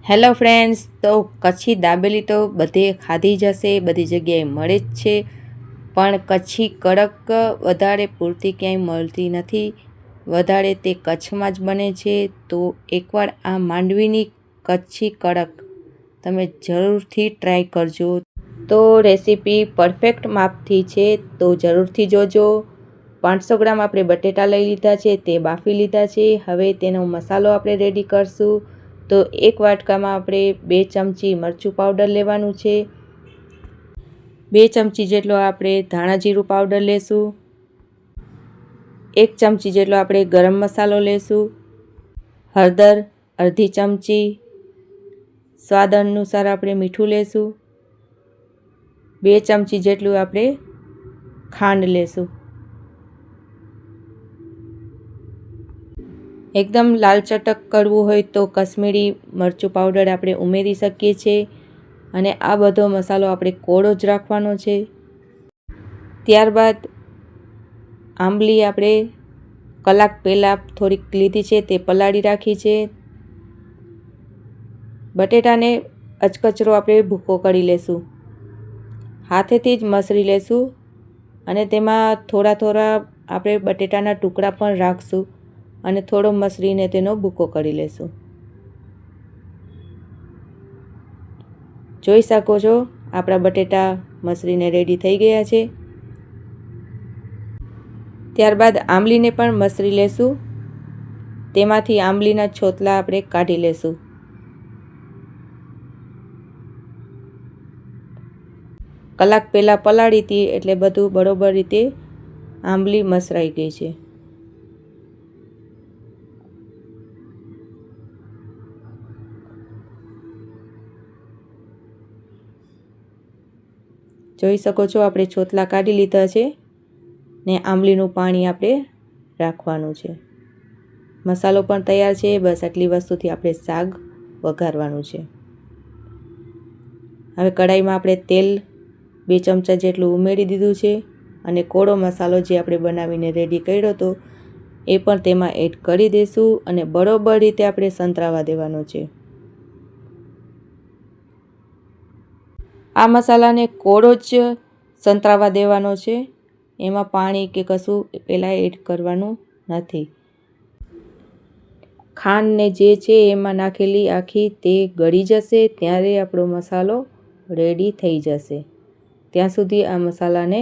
Hello friends, તો કચ્છી દાબેલી તો બધે ખાધી જ હશે, બધી જગ્યાએ મળે જ છે, પણ કચ્છી કડક વધારે પૂરતી ક્યાંય મળતી નથી. વધારે તે કચ્છમાં જ બને છે. તો એકવાર આ માંડવીની કચ્છી કડક તમે જરૂરથી ટ્રાય કરજો. તો રેસીપી પરફેક્ટ માપથી છે, તો જરૂરથી જોજો. 500 ગ્રામ આપણે બટેટા લઈ લીધા છે, તે બાફી લીધા છે. હવે તેનો મસાલો આપણે રેડી કરશું. તો એક વાટકામાં આપણે 2 ચમચી મરચું પાવડર લેવાનું છે. 2 ચમચી જેટલો આપણે ધાણા જીરું પાવડર લેશું. 1 ચમચી જેટલો આપણે ગરમ મસાલો લેશું. હળદર અડધી ચમચી. સ્વાદ અનુસાર આપણે મીઠું લેશું. 2 ચમચી જેટલું આપણે ખાંડ લેશું. એકદમ લાલ ચટક કરવું હોય તો કશ્મીરી મરચું પાવડર આપણે ઉમેરી શકીએ છીએ. અને આ બધો મસાલો આપણે કોળો જ રાખવાનો છે. ત્યારબાદ આંબલી આપણે કલાક પહેલાં થોડીક લીધી છે, તે પલાળી રાખી છે. બટેટાને અચકચરો આપણે ભૂકો કરી લેશું. હાથેથી જ મસળી લેશું અને તેમાં થોડા થોડા આપણે બટેટાના ટુકડા પણ રાખશું અને થોડો મસળીને તેનો ભૂકો કરી લેશું. જોઈ શકો છો આપણા બટેટા મસળીને રેડી થઈ ગયા છે. ત્યારબાદ આંબલીને પણ મસળી લેશું. તેમાંથી આંબલીના છોતલા આપણે કાઢી લેશું. કલાક પહેલાં પલાળી હતી એટલે બધું બરોબર રીતે આંબલી મસળાઈ ગઈ છે. જોઈ શકો છો આપણે છોતલા કાઢી લીધા છે ને આંબલીનું પાણી આપણે રાખવાનું છે. મસાલો પણ તૈયાર છે. બસ આટલી વસ્તુથી આપણે શાક વઘારવાનું છે. હવે કઢાઈમાં આપણે તેલ 2 ચમચા જેટલું ઉમેરી દીધું છે અને કોળો મસાલો જે આપણે બનાવીને રેડી કર્યો હતો એ પણ તેમાં એડ કરી દઈશું અને બરોબર રીતે આપણે સંતરાવા દેવાનો છે. આ મસાલાને કોળો જ સંતરાવા દેવાનો છે. એમાં પાણી કે કશું પહેલાં એડ કરવાનું નથી. ખાંડને જે છે એમાં નાખેલી આખી તે ગળી જશે ત્યારે આપણો મસાલો રેડી થઈ જશે. ત્યાં સુધી આ મસાલાને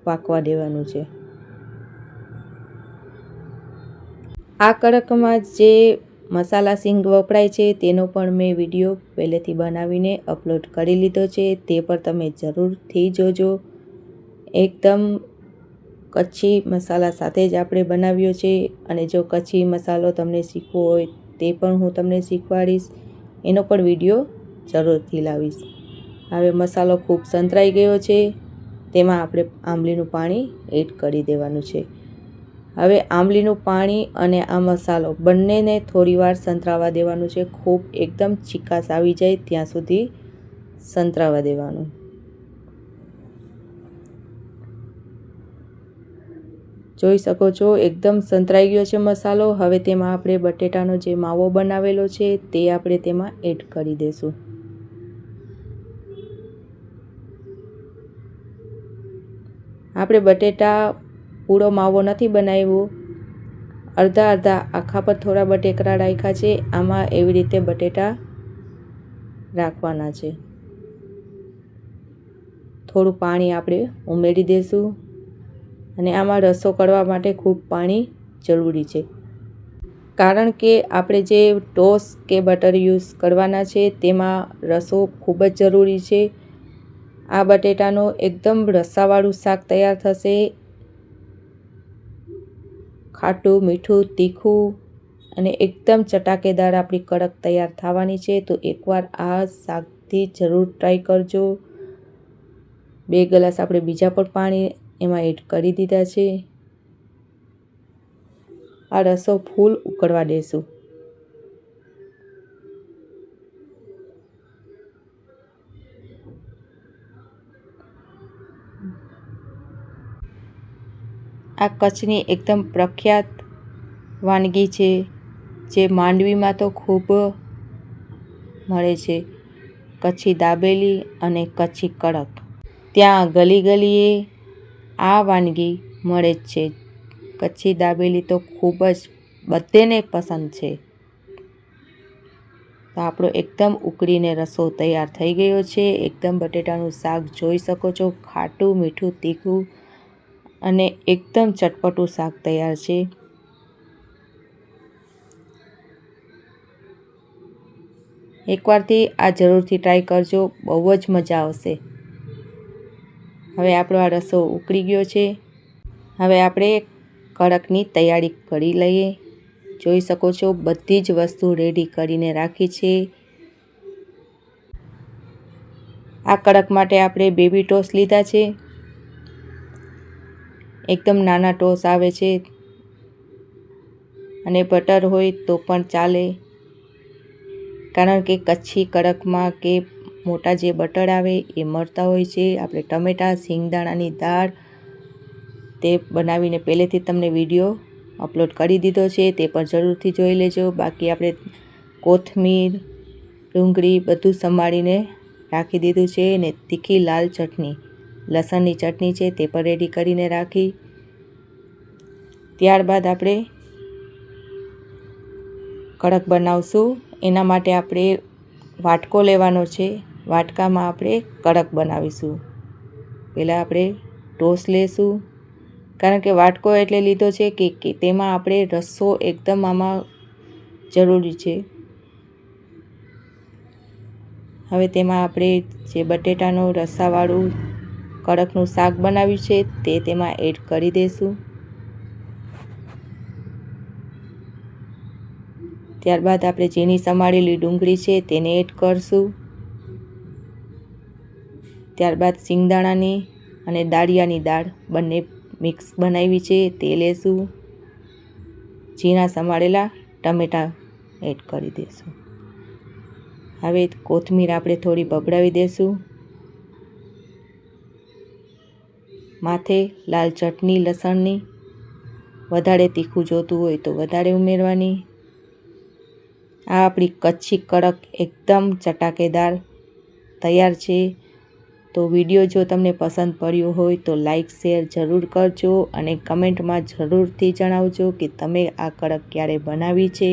પાકવા દેવાનું છે. આ કડકમાં જે મસાલા સિંગ વપરાય છે તેનો પણ મેં વિડીયો પહેલેથી બનાવીને અપલોડ કરી લીધો છે, તે પણ તમે જરૂરથી જોજો. એકદમ કચ્છી મસાલા સાથે જ આપણે બનાવ્યો છે અને જો કચ્છી મસાલો તમને શીખવો હોય તે પણ હું તમને શીખવાડીશ. એનો પણ વિડીયો જરૂરથી લાવીશ. હવે મસાલો ખૂબ સંતરાઈ ગયો છે. તેમાં આપણે આંબલીનું પાણી એડ કરી દેવાનું છે. હવે આંબલીનું પાણી અને આ મસાલો બંનેને થોડીવાર સંતરાવા દેવાનું છે. ખૂબ એકદમ ચીકાશ આવી જાય ત્યાં સુધી સંતરાવા દેવાનું. જોઈ શકો છો એકદમ સંતરાઈ ગયો છે મસાલો. હવે તેમાં આપણે બટેટાનો જે માવો બનાવેલો છે તે આપણે તેમાં એડ કરી દઈશું. આપણે બટેટા પૂરો માવો નથી બનાવ્યો, અડધા અડધા આખા પર થોડા બટેકા રાખ્યા છે. આમાં એવી રીતે બટેટા રાખવાના છે. થોડું પાણી આપણે ઉમેરી દઈશું અને આમાં રસો કરવા માટે ખૂબ પાણી જરૂરી છે, કારણ કે આપણે જે ટોસ્ટ કે બટર યુઝ કરવાના છે તેમાં રસો ખૂબ જ જરૂરી છે. આ બટેટાનો એકદમ રસાવાળું શાક તૈયાર થશે. ખાટું, મીઠું, તીખું અને એકદમ ચટાકેદાર આપણી કડક તૈયાર થવાની છે. તો એકવાર આ શાકથી જરૂર ટ્રાય કરજો. 2 ગ્લાસ આપણે બીજા પણ પાણી એમાં એડ કરી દીધા છે. આ રસો ફૂલ ઉકળવા દેશું. આ કચ્છની એકદમ પ્રખ્યાત વાનગી છે જે માંડવીમાં તો ખૂબ મળે છે, કચ્છી દાબેલી અને કચ્છી કડક. ત્યાં ગલી ગલીએ આ વાનગી મળે જ છે. કચ્છી દાબેલી તો ખૂબ જ બધાને પસંદ છે. તો આપણો એકદમ ઉકળીને રસો તૈયાર થઈ ગયો છે. એકદમ બટેટાનું શાક જોઈ શકો છો, ખાટું મીઠું તીખું અને એકદમ ચટપટું શાક તૈયાર છે. એકવારથી આ જરૂરથી ટ્રાય કરજો, બહુ જ મજા આવશે. હવે આપણો આ રસો ઉકળી ગયો છે. હવે આપણે કડકની તૈયારી કરી લઈએ. જોઈ શકો છો બધી જ વસ્તુ રેડી કરીને રાખી છે. આ કડક માટે આપણે બેબી ટોસ લીધા છે. એકદમ નાના ટોસ આવે છે અને બટર હોય તો પણ ચાલે, કારણ કે કચ્છી કડકમાં કે મોટા જે બટર આવે એ મળતા હોય છે. આપણે ટમેટાં, સિંગદાણાની દાળ તે બનાવીને પહેલેથી તમને વિડીયો અપલોડ કરી દીધો છે, તે પણ જરૂરથી જોઈ લેજો. બાકી આપણે કોથમીર, ડુંગળી બધું સંભાળીને રાખી દીધું છે. ને તીખી લાલ ચટણી, લસણની ચટણી છે તે પણ રેડી કરીને રાખી. ત્યારબાદ આપણે કડક બનાવશું. એના માટે આપણે વાટકો લેવાનો છે. વાટકામાં આપણે કડક બનાવીશું. પહેલાં આપણે ટોસ લેશું, કારણ કે વાટકો એટલે લીધો છે કે તેમાં આપણે રસો એકદમ આમાં જરૂરી છે. હવે તેમાં આપણે જે બટેટાનું રસાવાળું કડકનું શાક બનાવ્યું છે તે તેમાં એડ કરી દઈશું. ત્યારબાદ આપણે ઝીણી સમારેલી ડુંગળી છે તેને એડ કરશું. ત્યારબાદ સિંગદાણાની અને દાળિયાની દાળ બંને મિક્સ બનાવી છે તે લેશું. ઝીણા સમારેલા ટમેટાં એડ કરી દઈશું. હવે કોથમીર આપણે થોડી બબડાવી દઈશું. માથે લાલ ચટણી લસણની, વધારે તીખું જોતું હોય તો વધારે ઉમેરવાની. આ આપણી કચ્છી કડક એકદમ ચટાકેદાર તૈયાર છે. તો વિડીયો જો તમને પસંદ પડ્યો હોય તો લાઈક શેર જરૂર કરજો અને કમેન્ટમાં જરૂરથી જણાવજો કે તમે આ કડક ક્યારે બનાવી છે.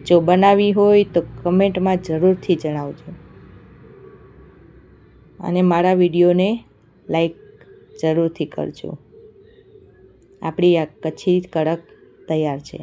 જો બનાવી હોય તો કમેન્ટમાં જરૂરથી જણાવજો અને મારા વિડીયોને લાઈક જરૂરથી કરજો. આપણી આ કચ્છી કડક તૈયાર છે.